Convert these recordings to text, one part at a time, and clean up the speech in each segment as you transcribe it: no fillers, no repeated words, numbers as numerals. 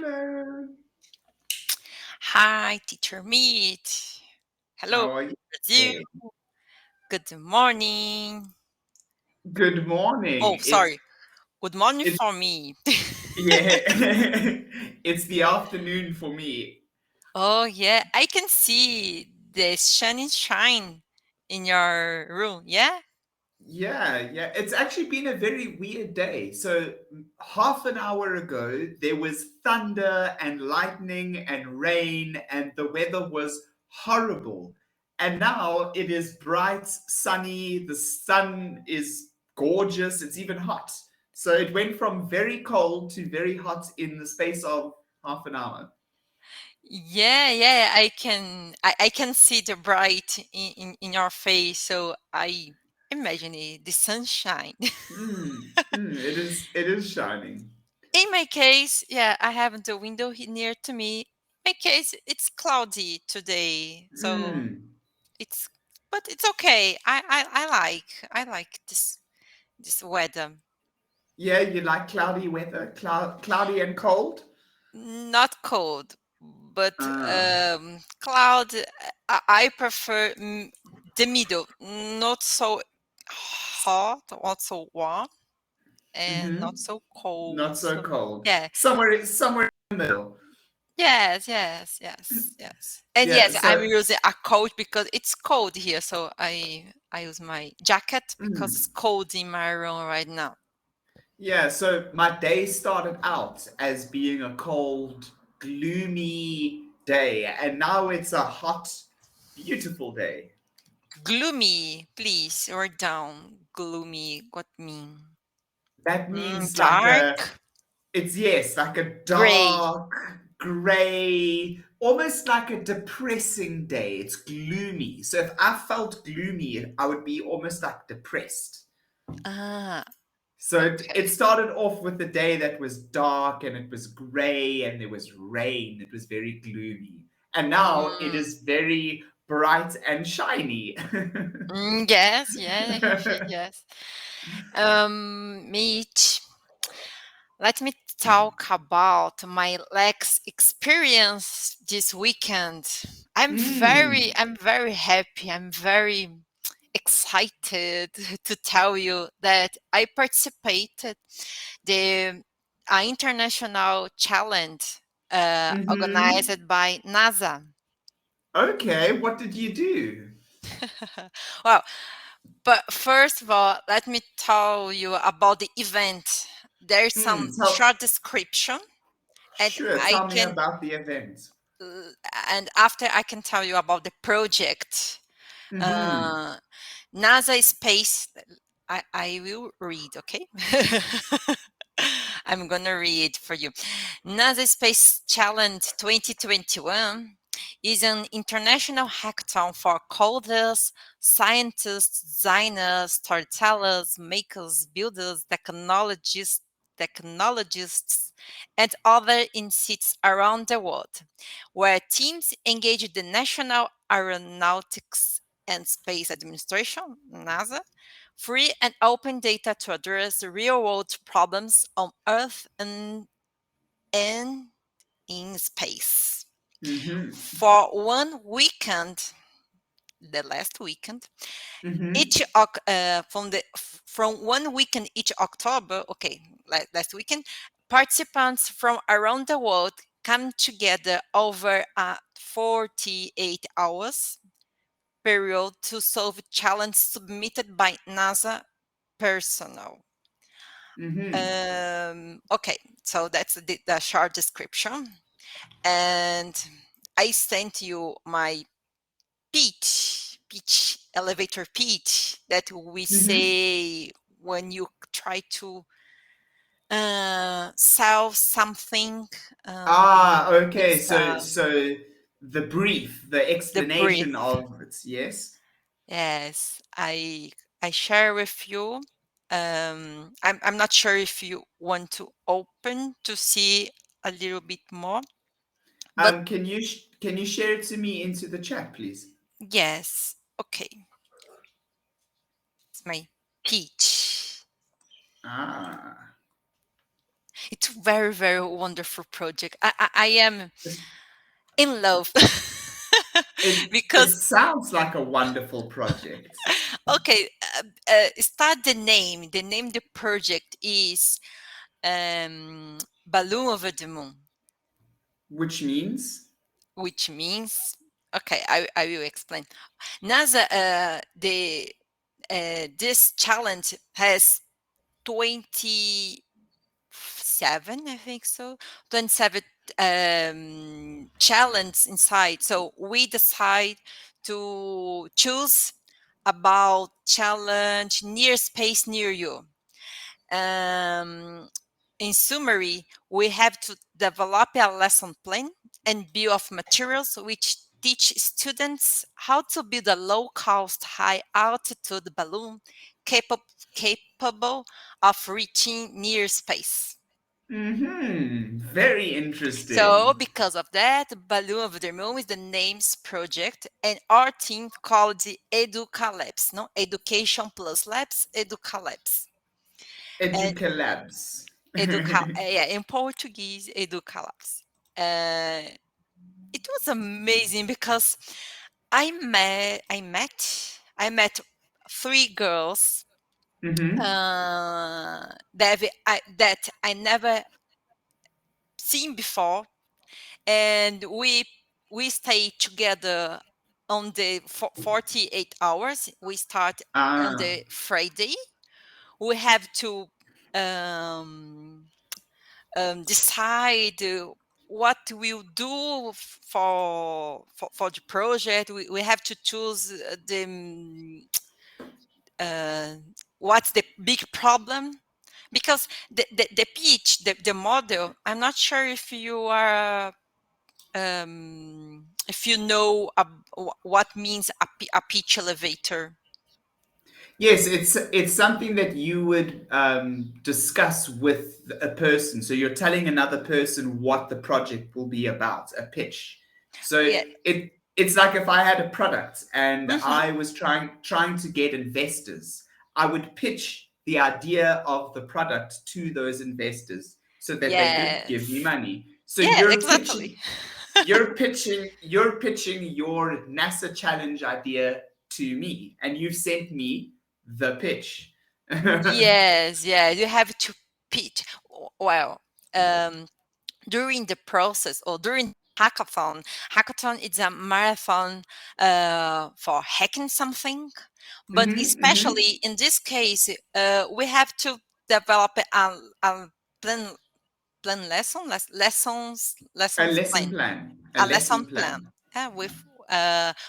Hello. Hi, Teacher Mitch. Hello, How are you Brazil. today? Good morning. Good Oh, morning. It's sorry. Good morning it's for me. yeah. It's the afternoon for me. Oh, yeah. I can see the shining shine in your room. Yeah? Yeah. It's actually been a very weird day. So half an hour ago there was thunder and lightning and rain and the weather was horrible. And now it is bright, sunny, the sun is gorgeous, it's even hot. So it went from very cold to very hot in the space of half an hour. Yeah. I can see the bright in your face. So I imagine the sunshine. It is shining. In my case, yeah, I have the window near to me. In my case, it's cloudy today. So Mm. it's but it's okay. I like this weather. Yeah, you like cloudy weather, cloudy and cold. Not cold, but Ah. cloud. I prefer the middle, not so hot, not so warm, and Mm-hmm. not so Not cold. so So cold. yeah, Somewhere in the middle. yes. And Yeah. yes, I'm So, using a coat because it's cold here. So I use my jacket because it's mm, cold in my room right now. yeah. So my day started out as being a cold, gloomy day, and now it's a hot, beautiful day. Gloomy, please, or down. Gloomy, what mean? That means like a Dark, It's yes, like a gray. dark, grey, almost like a depressing day. It's gloomy. So if I felt gloomy, I would be almost like depressed. Ah, So it okay. started off with a day that was dark and it was grey and there was rain. It was very gloomy. And now it Mm, is very bright and shiny. yes, yeah, yes. Mitch, let me talk about my Lex experience this weekend. Mm. I'm very happy. I'm very excited to tell you that I participated the international challenge Mm-hmm. organized by NASA. Okay, what did you do? Well, but first of all, let me tell you about the event. There's some Tell short description, and Sure, I tell me can, about the event. uh, and after I can tell you about the project. Mm-hmm. Uh, NASA Space. I will read, okay? I'm gonna read for you. NASA Space Challenge 2021 is an international hackathon for coders, scientists, designers, storytellers, makers, builders, technologists, and other institutes around the world, where teams engage the National Aeronautics and Space Administration, NASA, free and open data to address real world problems on Earth and in space. Mm-hmm. For one weekend, the last weekend, Mm-hmm. from one weekend each October, okay, last weekend, participants from around the world come together over a 48 hours period to solve challenges submitted by NASA personnel. Mm-hmm. Okay, so that's the short description. And I sent you my elevator pitch that we Mm-hmm. say when you try to sell something. Ah, okay. It's So the brief, the the brief. explanation of it, yes. Yes, I share with you. I'm not sure if you want to open to see a little bit more, but Can you share it to me into the chat, please? yes, okay. It's my peach. Ah. It's a very, very wonderful project. I am in love It because sounds like a wonderful project, okay, start the name. The name of the project is Balloon Over the Moon, which means. which means okay. I will explain. NASA, the this challenge has 27, I think so, 27 challenge inside. So we decide to choose about challenge near space near you. Um, in summary, we have to develop a lesson plan and build of materials which teach students how to build a low-cost, high-altitude balloon capable of reaching near space. Very So, interesting. because of that, Balloon of the Moon is the name's project, and our team called the Educa Labs, no Education Plus Labs, Educa Labs. And Educalabs. Yeah, in Portuguese, Educalabs. Uh, it was amazing because I met three girls Mm-hmm. that I never seen before, and we stayed together on the 48 hours. We start on Ah. the Friday. We have to um, decide what we'll do for the project. We have to choose uh, what's the big problem, because the pitch, the model, I'm not sure if you know what means a pitch elevator. Yes, it's something that you would discuss with a person. So you're telling another person what the project will be about, a pitch. So Yeah. it's like if I had a product and Hmm. I was trying to get investors, I would pitch the idea of the product to those investors so that they could give me Yes. money. So Yeah, exactly. you're pitching your NASA challenge idea to me, and you've sent me the pitch. Yes, yeah, you have to pitch. Well, um, during the process or during hackathon is a marathon for hacking something, but Mm-hmm. especially in this case, we have to develop a plan A lessons lesson plan, plan. A a lesson lesson plan. plan. With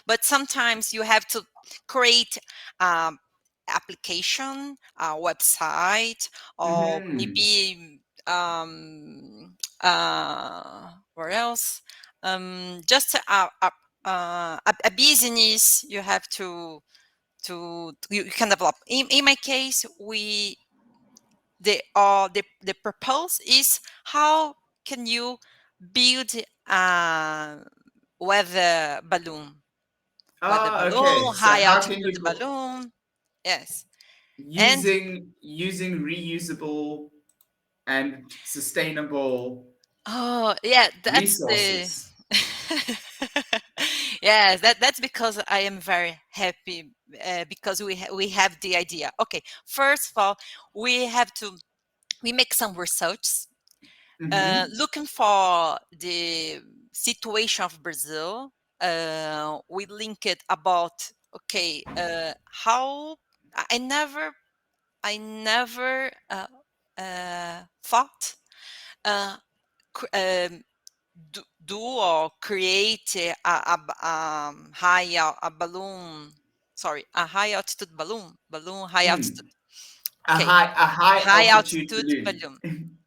but sometimes you have to create um, application, a website, or Mm-hmm. maybe where else? Just a business you have you can develop. In my case, the purpose is how can you build a weather balloon, Ah, okay. So high how can altitude you go balloon. Yes, and using reusable and sustainable oh yeah, that's the resources? yes, that's because I am very happy because we have the idea. Okay, first of all, we have to we make some research Mm-hmm. looking for the situation of Brazil. We link it about okay, how I never thought uh, um, do or create a balloon. Sorry, a high altitude balloon high altitude. Mm. Okay, A high high altitude altitude balloon. balloon.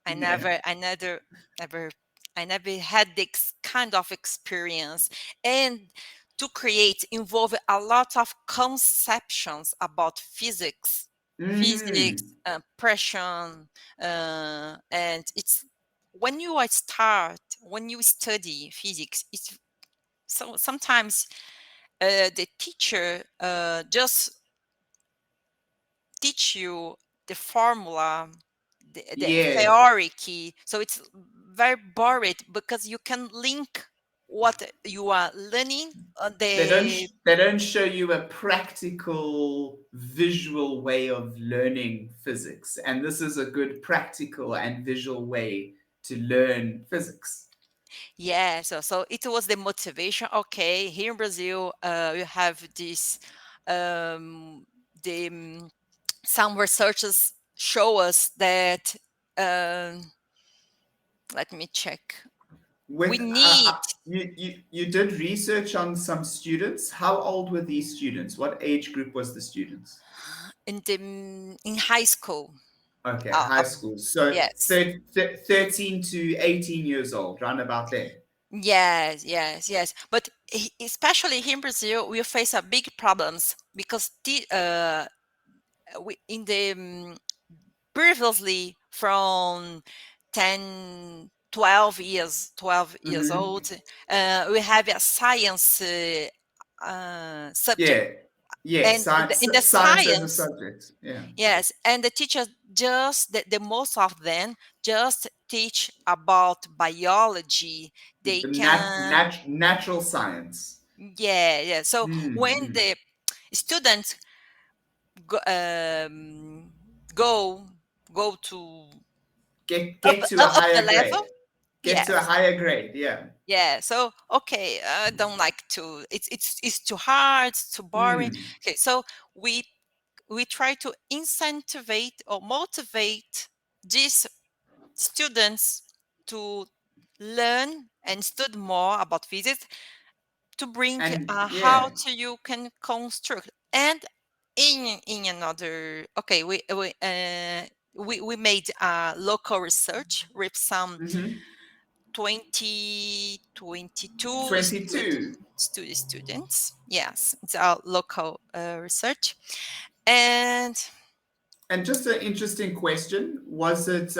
I Yeah. never, I never, never, I never had this kind of experience. And to create involve a lot of conceptions about physics, Mm-hmm. pressure, and it's when you study physics, it's so sometimes the teacher just teach you the formula, the Yeah. theory key. So it's very boring because you can link what you are learning on the They don't show you a practical visual way of learning physics, and this is a good practical and visual way to learn physics. yeah. So it was the motivation. Okay, here in Brazil, you have this the some researchers show us that let me check. We With need you did research on some students. How old were these students? What age group was the students? in high school. Okay, Uh, high uh, school. So yes, 13 to 18 years old, round about there. yes, yes, yes. But especially here in Brazil, we face a big problems because we in the previously from 10, 12 years Hmm. old, we have a science subject, Yeah, yeah. and Science, in the science as a science, subject. Yeah. yes, and the teachers just the most of them just teach about biology. They can, Natural science. yeah, yeah. So when Mm. the students go, go go to Get to a up the higher level, grade. Get to a yes, higher grade. Yeah. yeah. So okay, I don't like to. It's too hard. It's too boring. Mm. Okay, so we we try to incentivize or motivate these students to learn and study more about physics, to bring And how yeah. to you can construct. And in another, okay, we made local research with some Hmm. 2022 22. students. Yes, it's our local research. And And just an interesting question: was it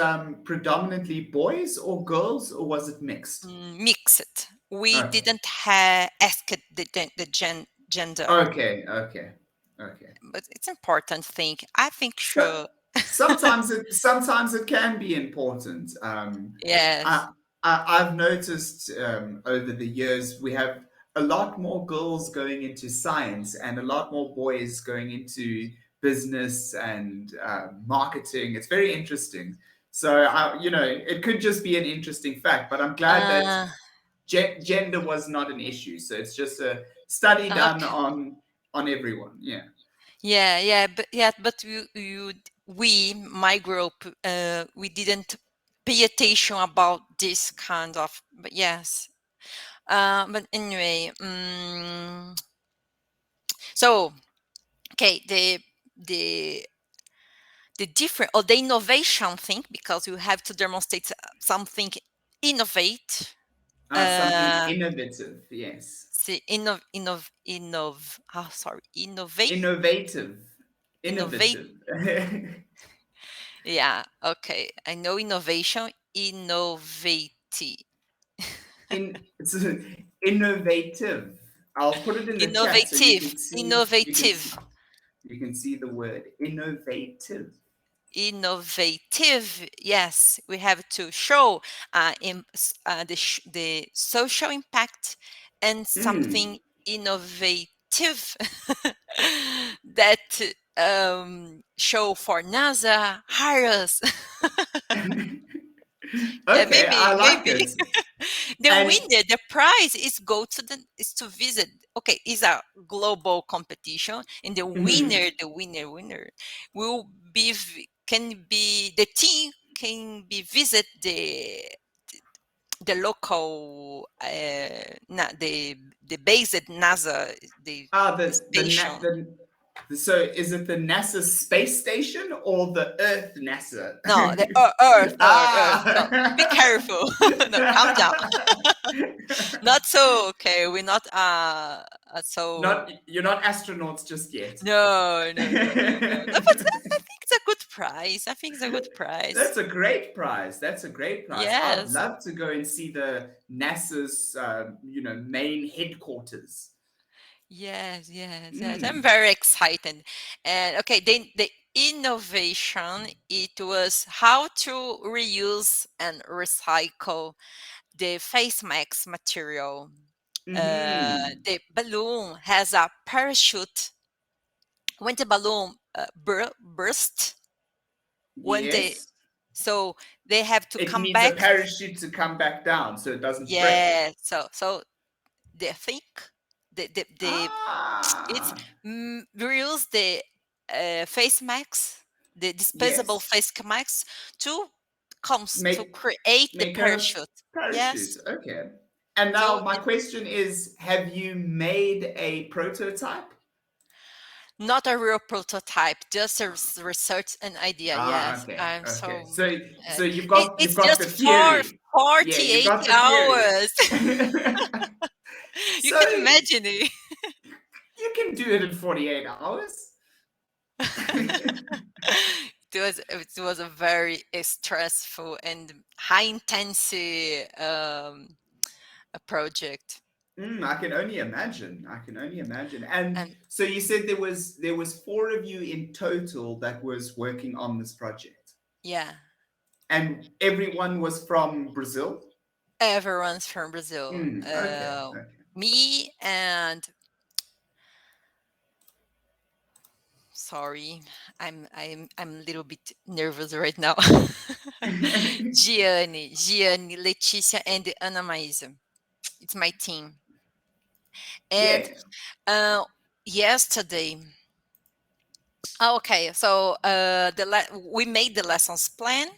predominantly boys or girls, or was it mixed? mixed. We Okay. didn't ask the gender, Okay. Okay. Okay. but it's important thing. I think So sure. sometimes it can be important. Yes. I, I've noticed over the years we have a lot more girls going into science and a lot more boys going into business and marketing. It's very interesting. So it could just be an interesting fact, but I'm glad that Uh, gender was not an issue. So it's just a study done okay. on everyone. Yeah. Yeah, but we, my group, we didn't pay attention about this kind of. But yes. But anyway, so okay, the the different or the innovation thing, because you have to demonstrate something innovate, Something uh innovative. Yes. see sorry, Innovative. innovate, Innovative. yeah, okay, I know innovation, innovate, It's innovative. I'll put it in the chat so you innovative, can see innovative, you can see the word innovative. innovative. Yes, we have to show the social impact and Mm. something innovative that show for NASA hire us. Yeah, Okay, I like maybe it. the And winner, the prize is go to the is to visit. Okay, it's a global competition, and the mhm. winner, winner will be can be the team can be visit the local the base at NASA, the station. So is it the NASA space station or the Earth NASA? No, the Earth. No, be Ah. careful. No, calm down. Not so. Okay, we're not so. Not you're not astronauts just yet. No. But I think it's a good prize. I think it's a good prize. That's a great prize. That's a great prize. I'd Yes. love to go and see the NASA's, main headquarters. Yes. I'm Mm. very excited. And okay, innovation, it was how to reuse and recycle the face mask material. Mm-hmm. The balloon has a parachute. When the balloon burst, when they Yes. so they have to It come needs a back. parachute to come back down so it doesn't break. Yeah, so they think the it's Ah, reuse the face masks, the disposable yes. face masks to comes to Make create the make a parachute. parachute. Yes. Okay. And now So my question is, have you made a prototype? not a real prototype, just a research and idea. Ah, Yes, okay, I'm okay. so. So you've It's got just the for theory. Yeah, you've 48 got the theory. hours. You So can imagine it. you can do it in 48 hours. It was a very stressful and high intensity a project. I can only imagine. I can only imagine. And And so you said there was four of you in total that was working on this project, yeah, and everyone was from Brazil. everyone's from Brazil. Okay, okay. Me and sorry, I'm a little bit nervous right now. Gianni, Leticia, and Ana Maisa. It's my team. And Yeah. uh, yesterday, okay, so we made the lessons plan.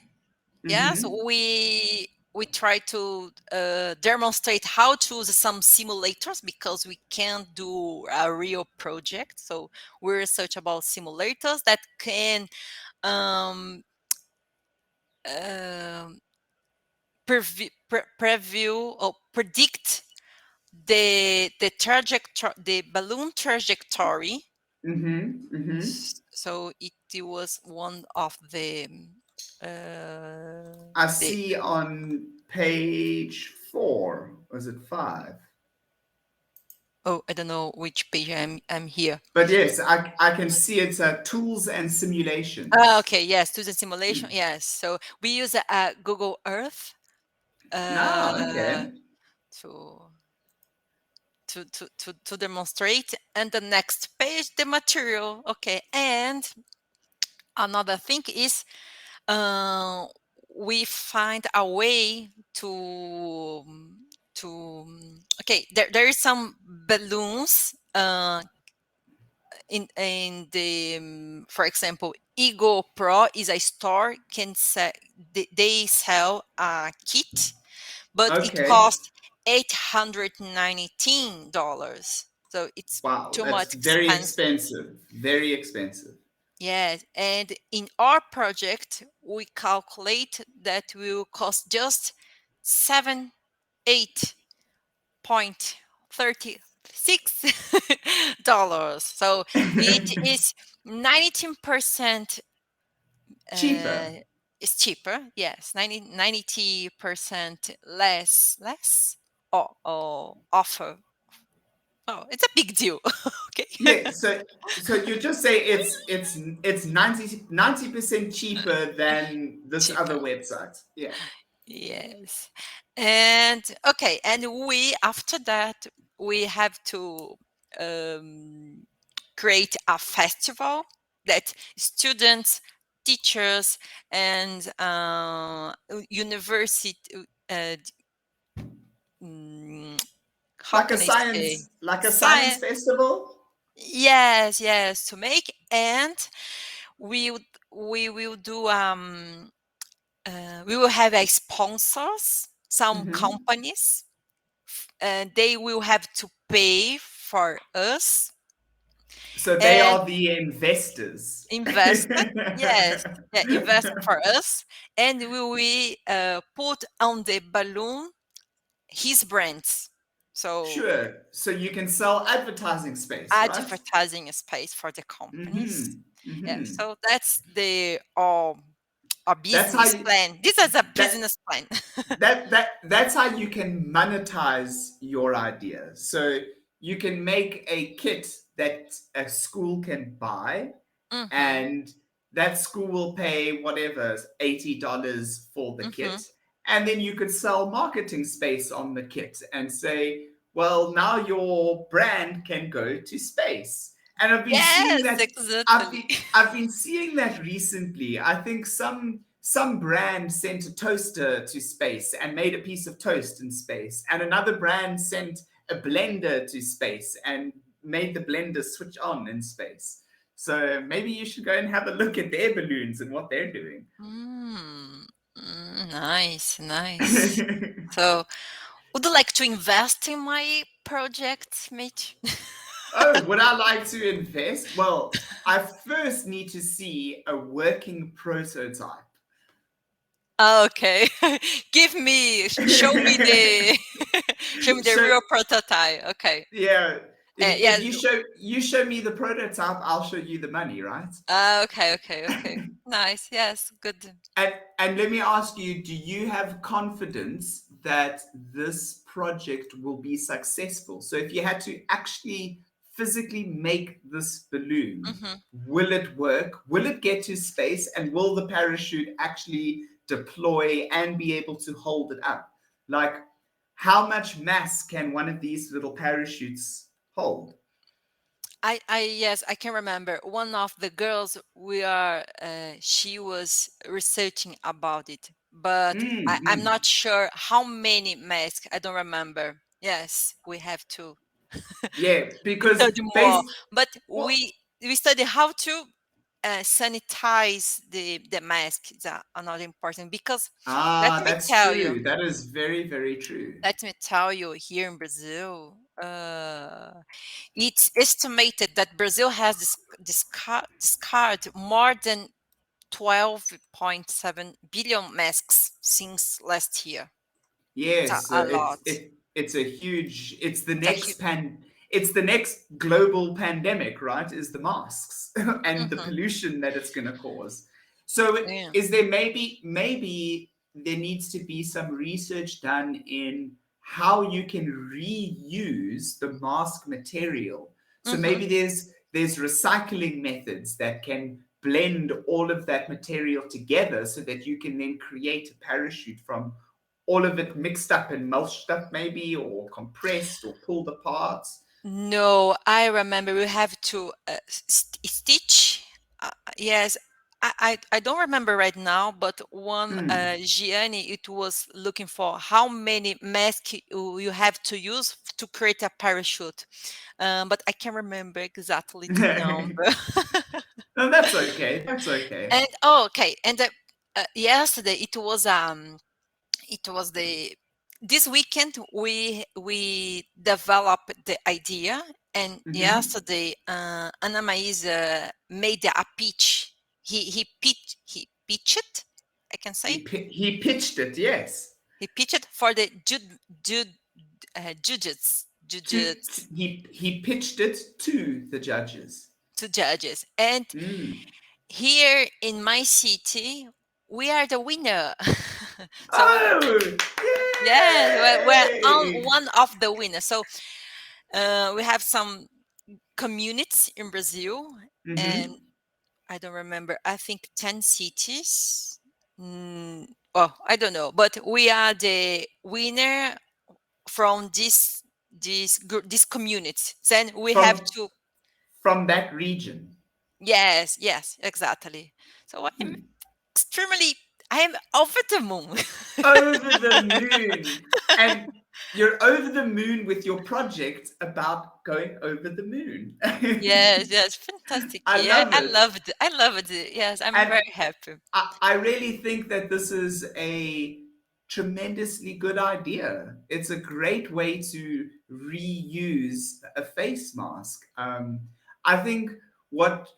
Yes, Mm-hmm. we try to demonstrate how to use some simulators because we can't do a real project. So we research about simulators that can um, um, preview or predict the balloon trajectory. Mm-hmm. Mm-hmm. So it was one of I the see on page 4. Was it 5? oh, I don't know which page I'm here. But yes, I can see it's tools and simulations. Okay, yes, to the simulation. Yes, so we use Google Earth Ah, uh, okay. to to demonstrate, and the next page the material. Okay, and another thing is uh, we find a way okay, there is some balloons in the for example, Ego Pro is a store can sell, they sell a kit, but it Okay. costs $819, so it's Wow, too that's much very expensive. expensive. Very expensive. Yes, and in our project we calculate that will cost just 78.36 dollars. So it is 19% uh, Cheaper. is cheaper. Yes, 90% less or offer. Oh, it's a big deal. Okay. Yeah, so you just say it's 90% cheaper than this Cheaper. other website. Yeah. Yes. And okay, and we after that we have to um, create a festival that students, teachers, and university. Uh, mm, how Like a can I say? science Science. festival? Yes, yes, to make, and we will do we will have a sponsors, some Hmm. companies, and they will have to pay for us So they and are the investors. invest. Yes, yeah, invest for us, and we put on the balloon his brands. So Sure. So you can sell advertising space, right? advertising space for the companies. Mm-hmm. Yeah, Mm-hmm. so that's the our That's how business you plan. This is a that business plan. that's how you can monetize your idea. So you can make a kit that a school can buy, Hmm. and that school will pay whatever, $80 for the Mm-hmm. kit. And then you could sell marketing space on the kit and say, well, now your brand can go to space. And I've been seeing Yes, that exactly. I've been seeing that recently. I think some brand sent a toaster to space and made a piece of toast in space, and another brand sent a blender to space and made the blender switch on in space. So maybe you should go and have a look at their balloons and what they're doing. Mm, nice, nice. So, would you like to invest in my project, Mitch? Oh, would I like to invest? Well, I first need to see a working prototype. Okay, give me, show me the, show me the So real prototype. Okay. yeah, if Yes. you show me the prototype, I'll show you the money, right? Okay, okay, okay. Nice. Yes, good. And let me ask you, do you have confidence that this project will be successful? So if you had to actually physically make this balloon, Mm-hmm. will it work? Will it get to space? And will the parachute actually deploy and be able to hold it up? Like, how much mass can one of these little parachutes hold? Yes, I can remember one of the girls she was researching about it, but I'm Mm-hmm. not sure how many masks. I don't remember. Yes, we have to Yeah, because study more, but well, we study how to sanitize the mask. Is another important because let me that's tell you, true. That is very, very true. here in Brazil, it's estimated that Brazil has discard more than 12.7 billion masks since last year. It's Yes, a lot. it's a huge. It's a huge. It's the next global pandemic, right? Is the masks and the Hmm. pollution that it's going to cause. So, Yeah. is there maybe there needs to be some research done in how you can reuse the mask material. So Hmm. maybe there's recycling methods that can blend all of that material together so that you can then create a parachute from all of it mixed up and mulched up, maybe, or compressed or pulled apart. No, I remember we have to stitch. Yes, I don't remember right now, but one Mm. Gianni, it was looking for how many masks you have to use to create a parachute. But I can't remember exactly the number. No, that's okay. That's okay. And oh, okay, and yesterday it was the this weekend we developed the idea, and Hmm. yesterday Ana Maísa made a pitch. He pitched it, I can say. He pitched it, yes. He pitched it for the judges He pitched it to the judges. to judges, and Mm. here in my city we are the winner. So Oh, yes, we're on yay! one of the winners. So we have some communities in Brazil, and Hmm. I don't remember. I think 10 cities. Oh, I don't know, but we are the winner from this community. Then we have From to. that region. Yes, yes, exactly. So I'm Hmm. extremely. I am over the moon. Over the moon. And you're over the moon with your project about going over the moon. Yes, yes, fantastic. I Yeah, love it. I loved it. Yes, I'm And very happy. I really think that this is a tremendously good idea. It's a great way to reuse a face mask. I think what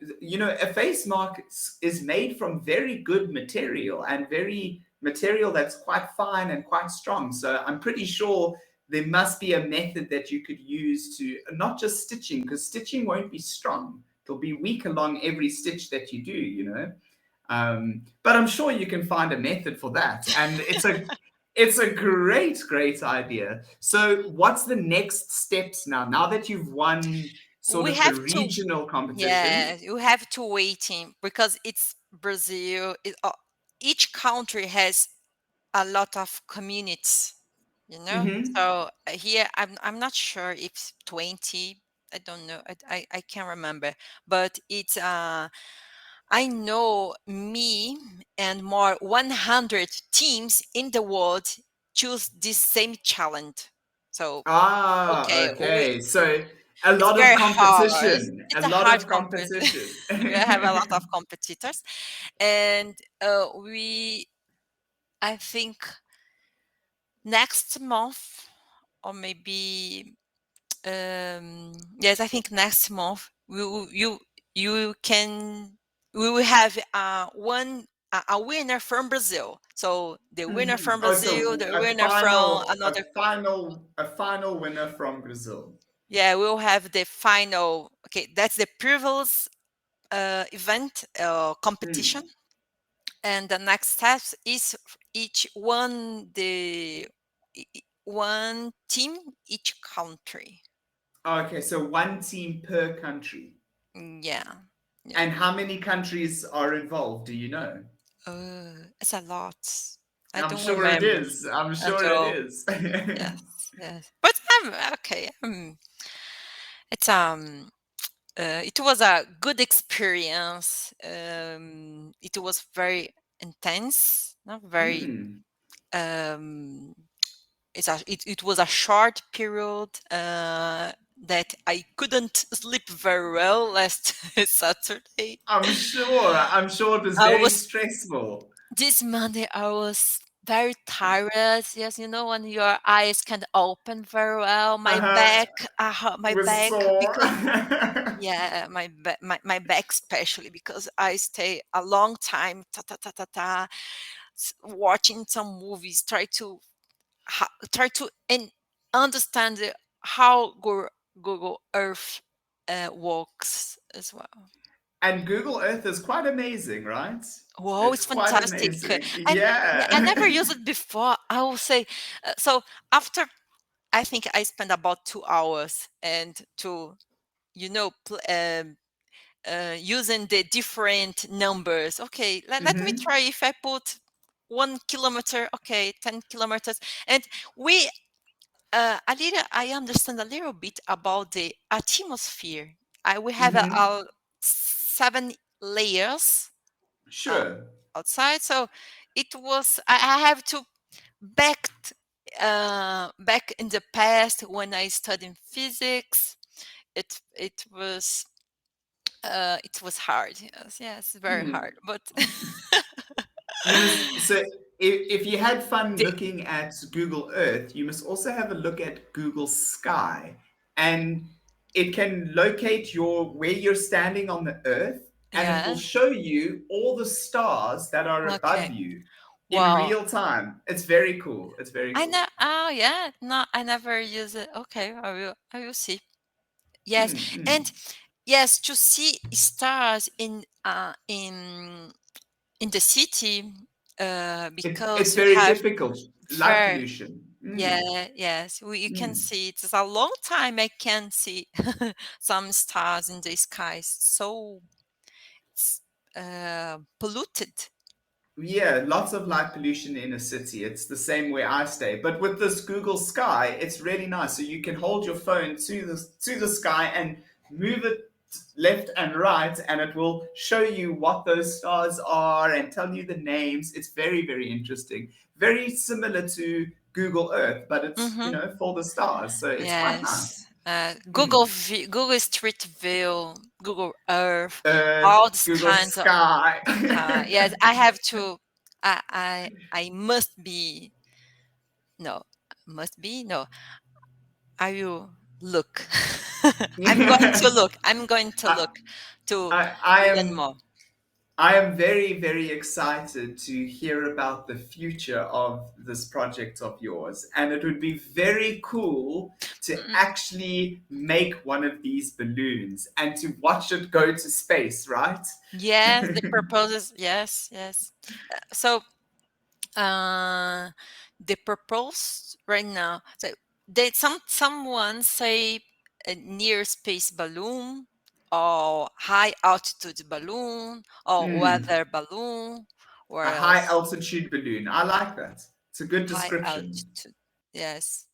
a face mask is made from very good material and very material that's quite fine and quite strong. So I'm pretty sure there must be a method that you could use to not just stitching, because stitching won't be strong. It'll be weak along every stitch that you do. But I'm sure you can find a method for that, and it's a great idea. So, what's the next steps now? Now that you've won sort We of the have to regional competition. Yeah, you have to waiting because it's Brazil, each country has a lot of communities, you know. Mm-hmm. So here, I'm not sure if it's 20. I don't know. I can't remember, but it's I know me and more 100 teams in the world choose this same challenge. So Ah, okay, okay. So a it's lot of very hard. competition. A It's a lot hard of competition. competition. We have a lot of competitors, and I think next month, or maybe yes, I think next month you can we will have a winner from Brazil. So the winner Mhm. from Oh, so Brazil, the winner from another. a final winner from Brazil. Yeah, we'll have the final. Okay, that's the previous event competition, Mm. and the next steps is each one team each country. Okay, so one team per country. Yeah, yeah. And how many countries are involved? Do you know? It's a lot. I I'm don't sure it remember. is. I'm And sure it so is. yes, yes. But I'm okay. It's it was a good experience. It was very intense, not very. Mm. Um, it was a short period that I couldn't sleep very well last Saturday. I'm sure. I'm sure it was I very was stressful. This Monday I was very tired. Yes, you know when your eyes can open very well. Uh-huh. My Was back, sore. because yeah, my back especially because I stay a long time watching some movies. Try to understand how Google Earth works as well. And Google Earth is quite amazing, right? Wow, It's it's quite fantastic. amazing. Yeah, I never Yeah. used it before. I will say, so after I think I spent about 2 hours and to you know using the different numbers. Okay, let me Hmm. try if I put 1 kilometer. Okay, 10 kilometers, and we I understand a little bit about the atmosphere. I we have Hmm. a 7 layers uh, Sure. outside. So I have to back back in the past when I studied physics. It was hard. Yes, very Hmm. hard. But You must, so if you had fun the, looking at Google Earth, you must also have a look at Google Sky. And it can locate where you're standing on the Earth, and it will yeah, show you all the stars that are above okay. you in Well, real time. It's very cool. It's very I cool. know. Oh yeah, no, I never use it. Okay, I will see. Yes, Hmm. Hmm. and yes, to see stars in the city, It's because you very have difficult. Light very pollution. Mm. yeah, yes, you can Mm. see. It's a long time I can see some stars in the sky. So it's polluted. Yeah, lots of light pollution in a city. It's the same where I stay. But with this Google Sky, it's really nice. So you can hold your phone to the sky and move it left and right, and it will show you what those stars are and tell you the names. It's very, very interesting. Very similar to Google Earth, but it's, Mm-hmm. for the stars. So it's quite nice. Yes. Hmm. Google Street View, Google Earth, all Earth, these Google kinds of. Sky. Yes, I have to. I must be no, must be no. I will look. I'm going to I, look. I'm going to look to I learn am more. I am very, very excited to hear about the future of this project of yours. And it would be very cool to Mm, actually make one of these balloons and to watch it go to space, right? yes, the purposes. Yes, yes. So uh, the purpose right now. So someone say a near space balloon. or high altitude balloon or Mm, weather balloon. a Where high else? altitude balloon. I like that. It's a good High description. altitude. Yes.